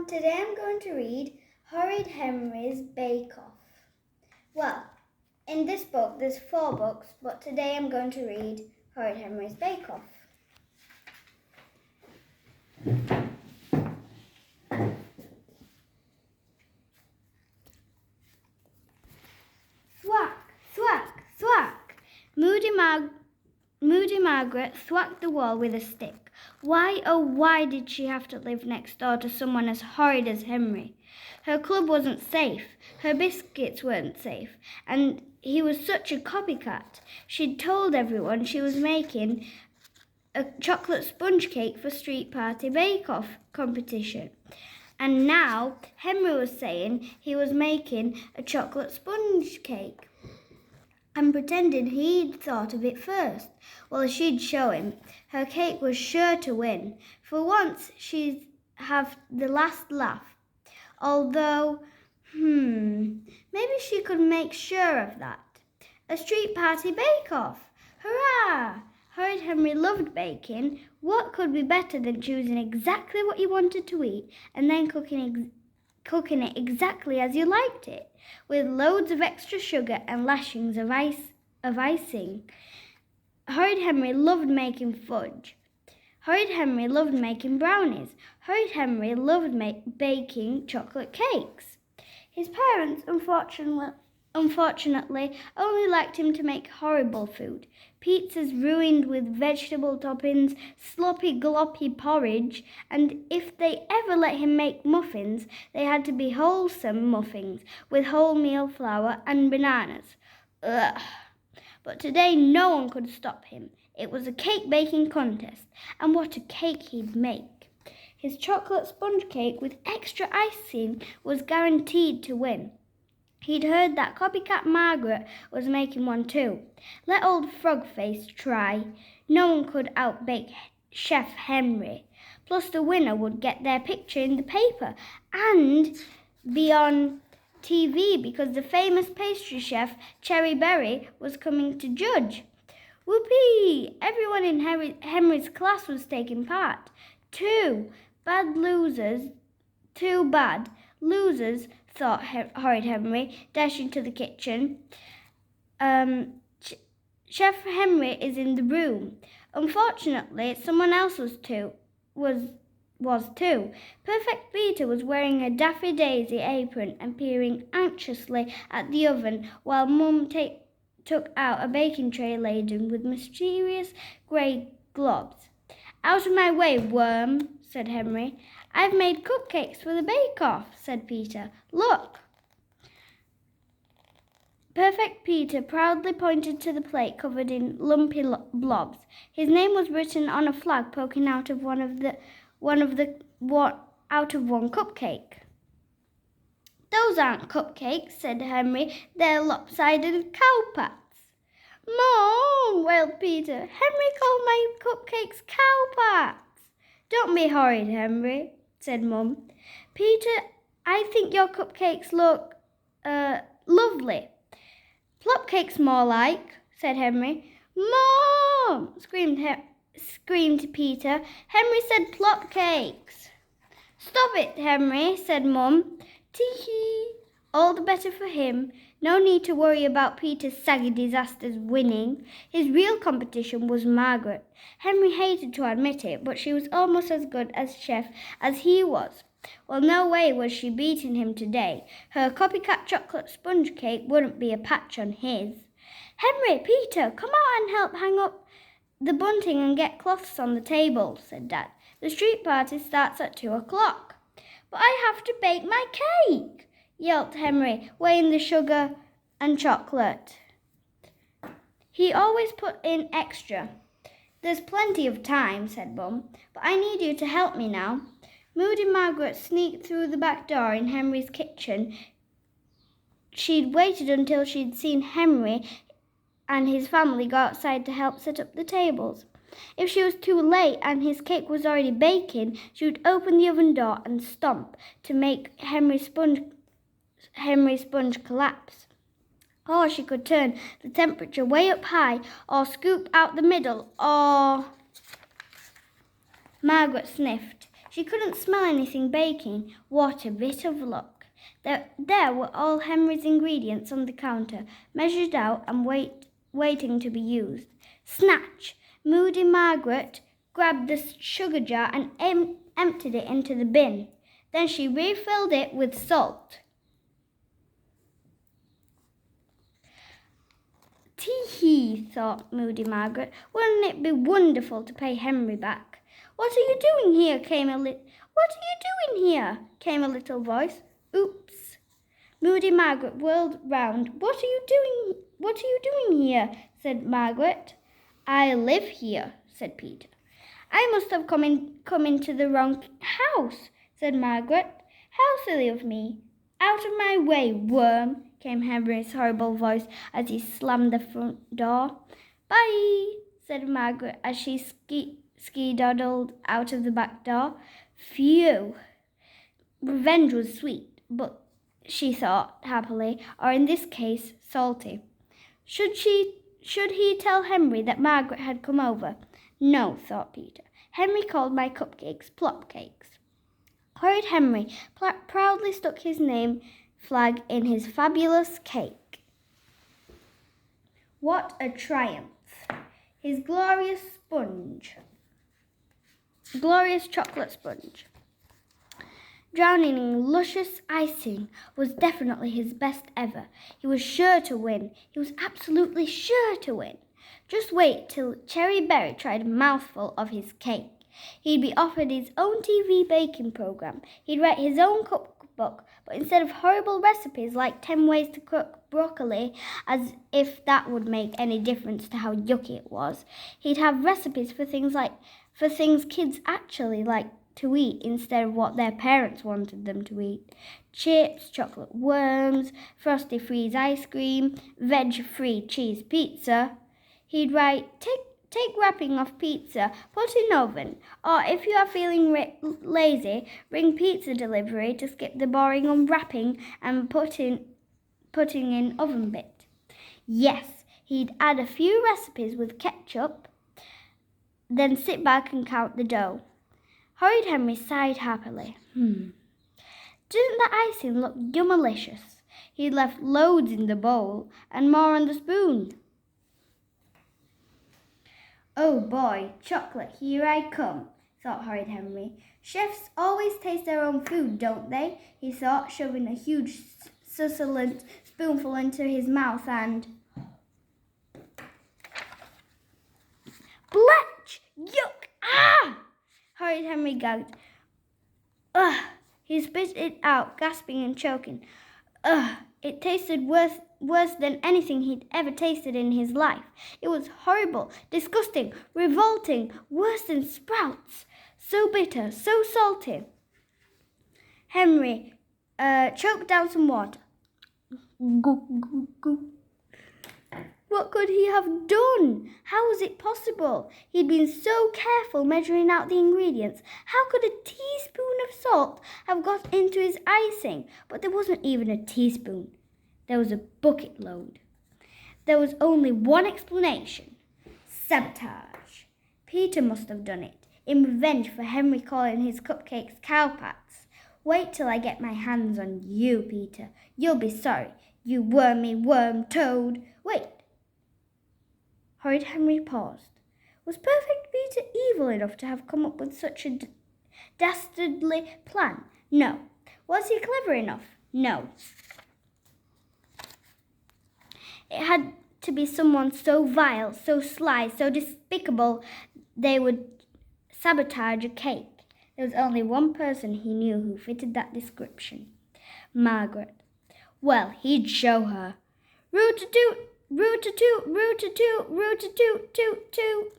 Today I'm going to read Horrid Henry's Bake Off. Well, in this book there's 4 books, but today I'm going to read Horrid Henry's Bake Off. Thwack, thwack, thwack. Moody Margaret thwacked the wall with a stick. Why, oh why did she have to live next door to someone as horrid as Henry? Her club wasn't safe, her biscuits weren't safe, and he was such a copycat. She'd told everyone she was making a chocolate sponge cake for street party bake-off competition. And now Henry was saying he was making a chocolate sponge cake and pretended he'd thought of it first. Well, she'd show him. Her cake was sure to win. For once, she'd have the last laugh. Although, maybe she could make sure of that. A street party bake-off! Hurrah! Horrid Henry loved baking. What could be better than choosing exactly what you wanted to eat and then cooking it exactly as you liked it, with loads of extra sugar and lashings of icing. Horrid Henry loved making fudge. Horrid Henry loved making brownies. Horrid Henry loved baking chocolate cakes. His parents, unfortunately, only liked him to make horrible food. Pizzas ruined with vegetable toppings, sloppy gloppy porridge, and if they ever let him make muffins, they had to be wholesome muffins with wholemeal flour and bananas. Ugh! But today no one could stop him. It was a cake baking contest, and what a cake he'd make! His chocolate sponge cake with extra icing was guaranteed to win. He'd heard that copycat Margaret was making one too. Let old Frogface try. No one could outbake Chef Henry. Plus the winner would get their picture in the paper and be on TV because the famous pastry chef Cherry Berry was coming to judge. Whoopee! Everyone in Henry's class was taking part. Two bad losers, thought Horrid Henry, dashing to the kitchen. Chef Henry is in the room. Unfortunately, someone else was too. Perfect Peter was wearing a Daffy Daisy apron and peering anxiously at the oven while Mum took out a baking tray laden with mysterious grey globs. "Out of my way, worm," said Henry. "I've made cupcakes for the bake-off," said Peter. "Look." Perfect Peter proudly pointed to the plate covered in lumpy blobs. His name was written on a flag poking out of one cupcake. "Those aren't cupcakes," said Henry. "They're lopsided cowpats." "Mom!" wailed Peter. "Henry called my cupcakes cowpats." "Don't be horrid, Henry," said Mum. "Peter, I think your cupcakes look, lovely." "Plopcakes more like," said Henry. "Mom!" screamed Peter. "Henry said plopcakes." "Stop it, Henry," said Mum. "Tee-hee, all the better for him. No need to worry about Peter's saggy disasters winning. His real competition was Margaret. Henry hated to admit it, but she was almost as good a chef as he was. Well, no way was she beating him today. Her copycat chocolate sponge cake wouldn't be a patch on his. "Henry, Peter, come out and help hang up the bunting and get cloths on the table," said Dad. "The street party starts at 2:00. "But I have to bake my cake," yelped Henry, weighing the sugar and chocolate. He always put in extra. "There's plenty of time," said Mum, "but I need you to help me now." Moody Margaret sneaked through the back door in Henry's kitchen. She'd waited until she'd seen Henry and his family go outside to help set up the tables. If she was too late and his cake was already baking, she would open the oven door and stomp to make Henry's sponge collapse. Or she could turn the temperature way up high, or scoop out the middle, or... Margaret sniffed. She couldn't smell anything baking. What a bit of luck. There were all Henry's ingredients on the counter, measured out and waiting to be used. Snatch! Moody Margaret grabbed the sugar jar and emptied it into the bin. Then she refilled it with salt. Tee-hee, thought Moody Margaret. Wouldn't it be wonderful to pay Henry back? What are you doing here? Came a little voice. Oops. Moody Margaret whirled round. What are you doing here? Said Margaret. I live here, said Peter. I must have come into the wrong house, said Margaret. How silly of me. Out of my way, worm, came Henry's horrible voice as he slammed the front door. Bye, said Margaret as she ski-doddled out of the back door. Phew. Revenge was sweet, but she thought happily, or in this case, salty. Should he tell Henry that Margaret had come over? No, thought Peter. Henry called my cupcakes plop cakes. Horrid Henry proudly stuck his name flag in his fabulous cake. What a triumph! His glorious chocolate sponge, drowning in luscious icing, was definitely his best ever. He was sure to win. He was absolutely sure to win. Just wait till Cherry Berry tried a mouthful of his cake. He'd be offered his own TV baking program. He'd write his own cookbook, but instead of horrible recipes like 10 ways to cook broccoli, as if that would make any difference to how yucky it was, he'd have recipes for things kids actually like to eat instead of what their parents wanted them to eat. Chips, chocolate worms, frosty freeze ice cream, veg-free cheese pizza. He'd write, take wrapping off pizza, put in oven, or if you are feeling lazy, ring pizza delivery to skip the boring unwrapping and putting in oven bit. Yes, he'd add a few recipes with ketchup, then sit back and count the dough. Horrid Henry sighed happily. Didn't the icing look yummalicious? He'd left loads in the bowl and more on the spoon. Oh boy, chocolate, here I come, thought Horrid Henry. Chefs always taste their own food, don't they? He thought, shoving a huge succulent spoonful into his mouth and... Bletch! Yuck! Ah! Horrid Henry gagged. Ugh! He spit it out, gasping and choking. Ugh! It tasted worse than anything he'd ever tasted in his life. It was horrible, disgusting, revolting, worse than sprouts. So bitter, so salty. Henry choked down some water. Goo, goo, goo. What could he have done? How was it possible? He'd been so careful measuring out the ingredients. How could a teaspoon of salt have got into his icing? But there wasn't even a teaspoon. There was a bucket load. There was only one explanation. Sabotage. Peter must have done it, in revenge for Henry calling his cupcakes cowpats. Wait till I get my hands on you, Peter. You'll be sorry, you wormy worm toad. Wait. Horrid Henry paused. Was Perfect Peter evil enough to have come up with such a dastardly plan? No. Was he clever enough? No. It had to be someone so vile, so sly, so despicable they would sabotage a cake. There was only one person he knew who fitted that description. Margaret. Well, he'd show her. Root-a-toot, root-a-toot, root-a-toot, root-a-toot, toot-toot.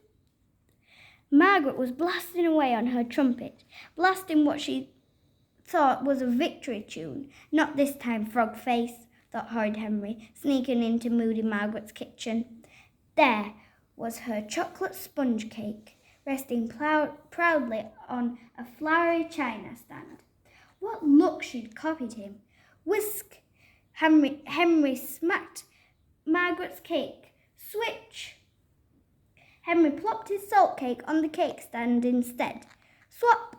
Margaret was blasting away on her trumpet, blasting what she thought was a victory tune. Not this time, frog face, thought Horrid Henry, sneaking into Moody Margaret's kitchen. There was her chocolate sponge cake, resting proudly on a flowery china stand. What luck she'd copied him. Whisk! Henry smacked Margaret's cake. Switch! Henry plopped his salt cake on the cake stand instead. Swap!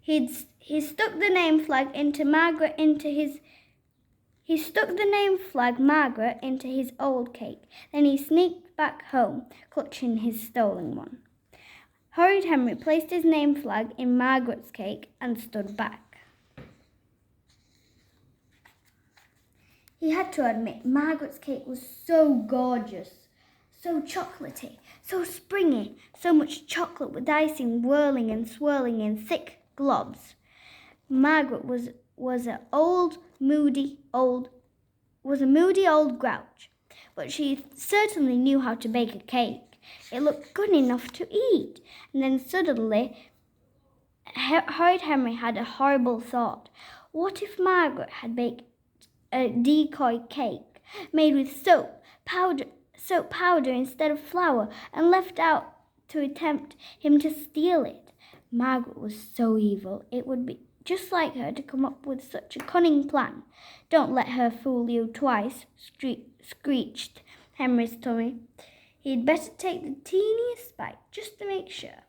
He stuck the name flag Margaret into his old cake. Then he sneaked back home, clutching his stolen one. Horrid Henry placed his name flag in Margaret's cake and stood back. He had to admit Margaret's cake was so gorgeous, so chocolatey, so springy, so much chocolate with icing whirling and swirling in thick globs. Margaret was a moody old grouch, but she certainly knew how to bake a cake. It looked good enough to eat. And then suddenly, Horrid Henry had a horrible thought. What if Margaret had baked a decoy cake made with soap powder instead of flour, and left out to tempt him to steal it? Margaret was so evil. It would be just like her to come up with such a cunning plan. Don't let her fool you twice, screeched Henry's tummy. He'd better take the teeniest bite just to make sure.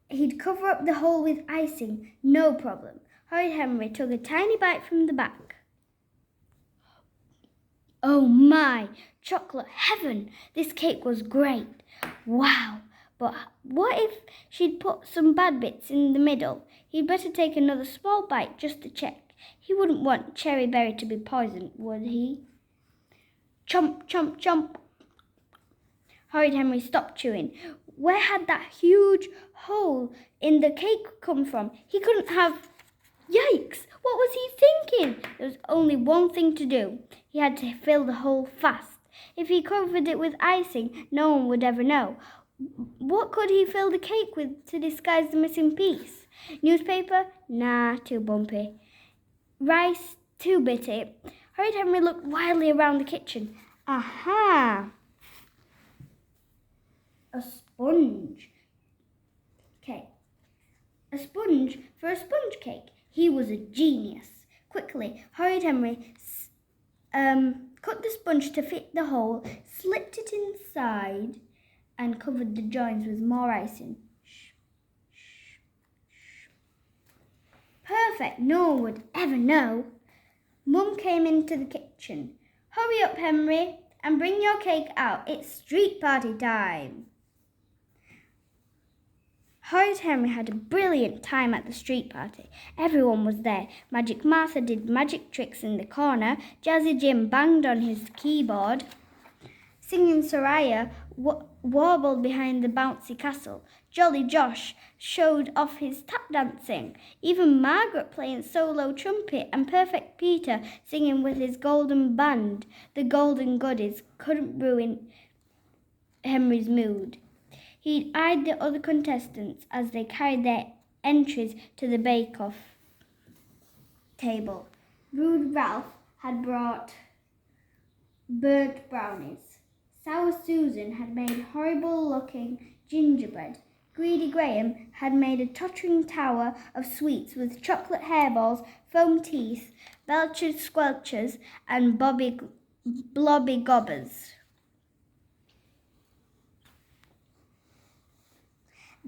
He'd cover up the hole with icing, no problem. Horrid Henry took a tiny bite from the back. Oh my, chocolate heaven! This cake was great. Wow! But what if she'd put some bad bits in the middle? He'd better take another small bite just to check. He wouldn't want Cherry Berry to be poisoned, would he? Chomp, chomp, chomp. Horrid Henry stopped chewing. Where had that huge hole in the cake come from? He couldn't have... Yikes! What was he thinking? There was only one thing to do. He had to fill the hole fast. If he covered it with icing, no one would ever know. What could he fill the cake with to disguise the missing piece? Newspaper? Nah, too bumpy. Rice? Too bitty. Horrid Henry looked wildly around the kitchen. Aha! A sponge. Okay. A sponge for a sponge cake. He was a genius. Quickly, Horrid Henry cut the sponge to fit the hole, slipped it inside, and covered the joins with more icing. Shh, shh, shh. Perfect. No one would ever know. Mum came into the kitchen. Hurry up, Henry, and bring your cake out. It's street party time. Horrid Henry had a brilliant time at the street party. Everyone was there. Magic Martha did magic tricks in the corner. Jazzy Jim banged on his keyboard. Singing Soraya warbled behind the bouncy castle. Jolly Josh showed off his tap dancing. Even Margaret playing solo trumpet and Perfect Peter singing with his golden band. The golden goodies couldn't ruin Henry's mood. He eyed the other contestants as they carried their entries to the bake-off table. Rude Ralph had brought burnt brownies. Sour Susan had made horrible-looking gingerbread. Greedy Graham had made a tottering tower of sweets with chocolate hairballs, foam teeth, belcher squelchers, and blobby gobbers.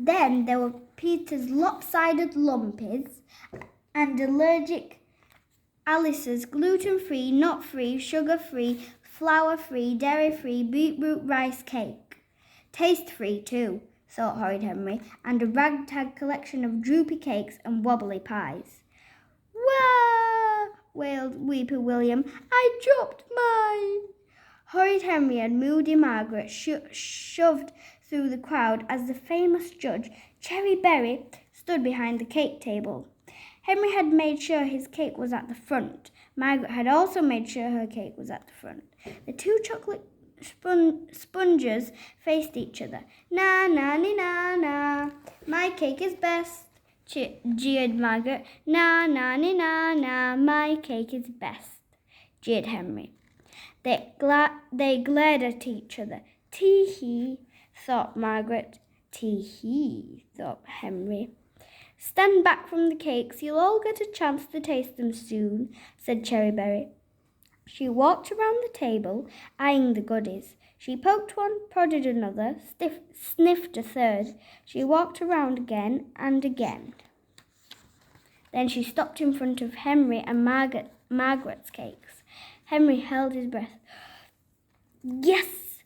Then there were Peter's lopsided lumpies and allergic Alice's gluten-free, nut-free, sugar-free, flour-free, dairy-free, beetroot rice cake. Taste-free too, thought Horrid Henry, and a ragtag collection of droopy cakes and wobbly pies. Wah! Wailed Weepy William. I dropped mine. Horrid Henry and Moody Margaret shoved through the crowd as the famous judge, Cherry Berry, stood behind the cake table. Henry had made sure his cake was at the front. Margaret had also made sure her cake was at the front. The two chocolate sponges faced each other. Na, na, ni, na, na. My cake is best, jeered Margaret. Na, na, ni, na, na. My cake is best, jeered Henry. They glared at each other. Tee-hee, thought Margaret. Tee-hee, thought Henry. Stand back from the cakes. You'll all get a chance to taste them soon, said Cherry Berry. She walked around the table, eyeing the goodies. She poked one, prodded another, sniffed a third. She walked around again and again. Then she stopped in front of Henry and Margaret's cakes. Henry held his breath. Yes,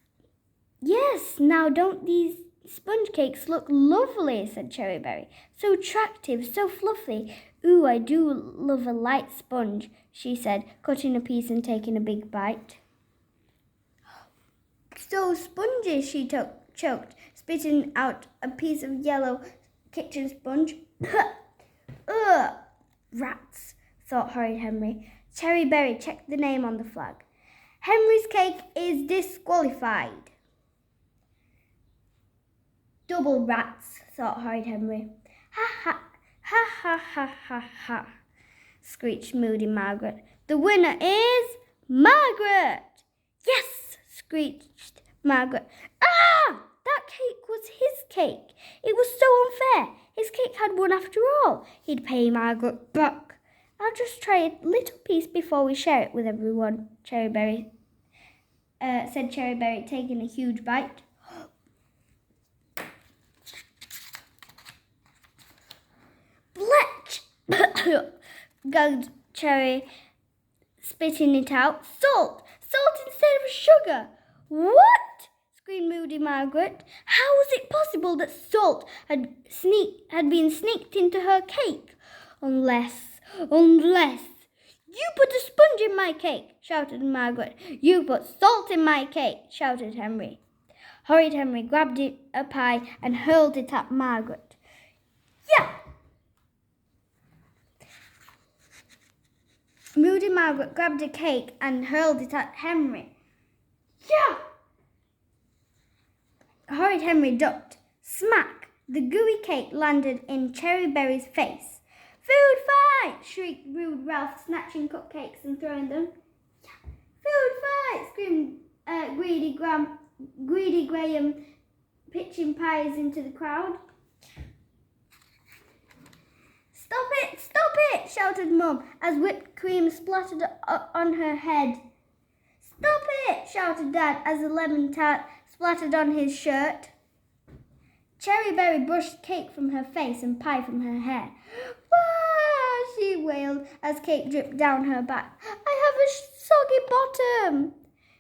now don't these sponge cakes look lovely, said Cherryberry. So attractive, so fluffy. Ooh, I do love a light sponge, she said, cutting a piece and taking a big bite. So spongy, she choked, spitting out a piece of yellow kitchen sponge. Ugh, rats, thought Horrid Henry. Cherryberry checked the name on the flag. Henry's cake is disqualified. Double rats, thought Horrid Henry. Ha ha, ha ha ha ha ha, screeched Moody Margaret. The winner is Margaret. Yes, screeched Margaret. Ah! That cake was his cake. It was so unfair. His cake had won after all. He'd pay Margaret back. I'll just try a little piece before we share it with everyone, said Cherryberry, taking a huge bite. Bletch! Gagged Cherry, spitting it out. Salt instead of sugar. What? Screamed Moody Margaret. How was it possible that salt had been sneaked into her cake? Unless... You put a sponge in my cake, shouted Margaret. You put salt in my cake, shouted Henry. Horrid Henry grabbed a pie and hurled it at Margaret. Yeah! Moody Margaret grabbed a cake and hurled it at Henry. Yeah! Horrid Henry ducked. Smack! The gooey cake landed in Cherryberry's face. Food fight! Shrieked rude Ralph, snatching cupcakes and throwing them. Food fight! Screamed Greedy Graham, pitching pies into the crowd. Stop it! Shouted Mum as whipped cream splattered on her head. Stop it! Shouted Dad as a lemon tart splattered on his shirt. Cherryberry brushed cake from her face and pie from her hair. Wah! She wailed as cake dripped down her back. I have a soggy bottom.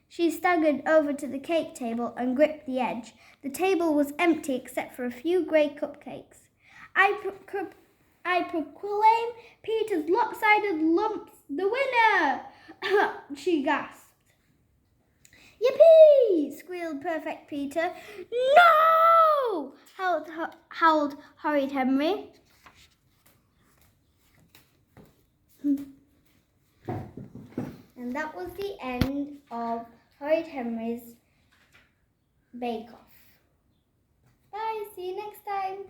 She staggered over to the cake table and gripped the edge. The table was empty except for a few grey cupcakes. I proclaim Peter's lopsided lumps the winner, she gasped. Yippee! Squealed Perfect Peter. No! Howled Horrid Henry. And that was the end of Horrid Henry's Bake Off. Bye, see you next time.